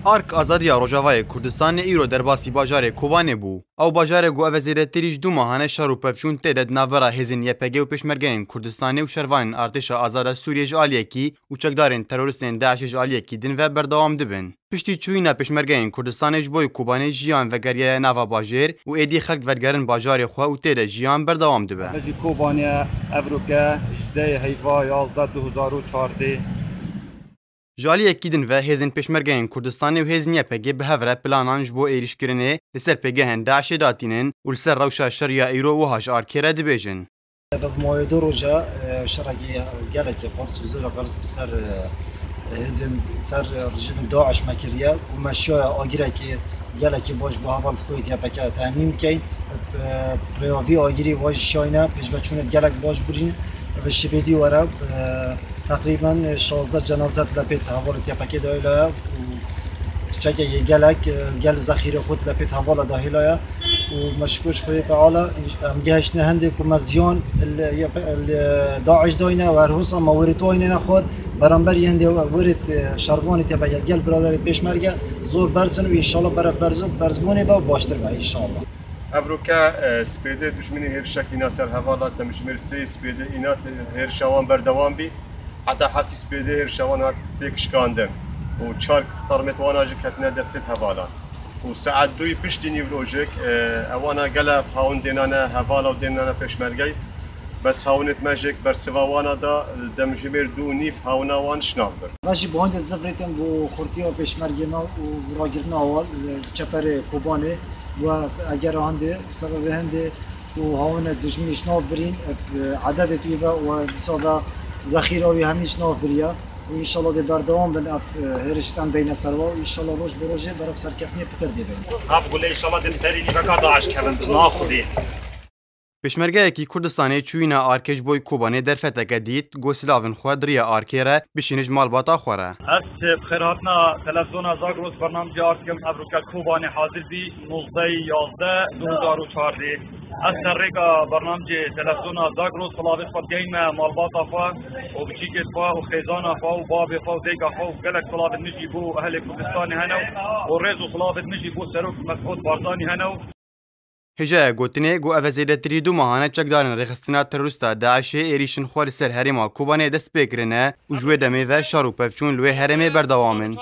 آرک آزادیا روجاوای کردستان ایرو در باسی باجار کوبانه بو. او باجار گو وزیرتریش دو ماهانه شروع پفشون تعداد ناورا هزین یپگه و پشمرگین کردستانی و شروان ارتش آزاد سوریه جالیه کی و چکدارین تروریستین داعش جالیه کی دن و بردوام دبن. پشتی چوینا پشمرگین کردستانیش بوی کوبانه جیان و گریه نوا باجر و ایدی خلق ودگرن باجار خو و تعداد جیان بردوام دبن. مجی کوبانه افریقا 18 هیوا 11 2014 جالیه کدین و هزین پشمرگین کردستانی و هزینی پگه به هفره پلانانج بو ایریش کرنه لسر پگه هن داعش داتینن و لسر روشا شریا ایرو و هاش آرکیره دبیجن. مایدو روجا شرقی گلکی قرص وزور قرص بسر هزین سر رژیم داعش مکریه و مشیا آگیره که گلکی باش با حوالت خویت یا پکه تعمیم کن پریاوی آگیری واج شاینه پیشوچونت گلک باش برین و شبیدی ورا تقریبا 16 جنازه لپیت حوالت یا پکه دایلا چکه یه گل ذخیره خود لپیت حواله داخلها و مشکوش خودی تعالی امگهش نهنده که مزیان داعش داینه و هرهوس اما ورد آینه نخور برانبر ینده ورد شروانی تبا گل برادر پیشمرگه زور برسن و انشالله برزمونه و باشتر و انشالله افریقا سپیده دشمنی هر شکی ناصر حواله تمشمیر سی سپیده اینات هر شوان بردوام بی حتی هفتی سپیده هر شوان هات تکشکاندن و چهار ترمت وانا جکتنا دستت حواله و ساعت دوی پشتی نیوروژک اوانا گله هاون دینانه حواله و دینانه پیشمرگی بس هاونت ماجیک بر سواوانا دا دمجمیر دو نیف هاونا وان شناف بر. واجی باند زفرتن بو خورتی و پیشمرگینا و راگرنا اول چپر کوبانه و اگر هنده سبب هنده و هاون دشمنی شناف برین عدد تویفا و دساوا ذخیره و همیش شناف بریا و انشالله ده بردوام بن اف هرشتن بین سروا و انشالله روز بروجه برف سرکفنی پتر دی بین. هف قله انشالله دم سری نیفکا داعش کردن بزنا خودی. پشمرگه کی کردستانی چوینا آرکش بوی کوبانه در فتکه دید گوسلاون خواد ریا آرکیره بشینج مالباتا خوره. هست بخیراتنا تلفزیون زاگروس برنامج آرکم افریقا کوبانه حاضر بی 19 11 2014 از طریق برنامج تلفزیون زاگروس خلاص خود گیم مالباتا فا و بچیکت فا و خیزان فا و باب فا و دیگا فا و گلک خلاص نجی بو اهل کردستان هنو و رزو خلاص نجی بو سروک مسعود بارزانی هنو. هجا گوتنه گو اوزیرتری دو ماهانه چکدارن رخصتنا تروریستا داعش ایریشن خوار سر هریما کوبانه دست بگرنه و جوه دمه و شارو پفچون لوی هرمه بردوامن.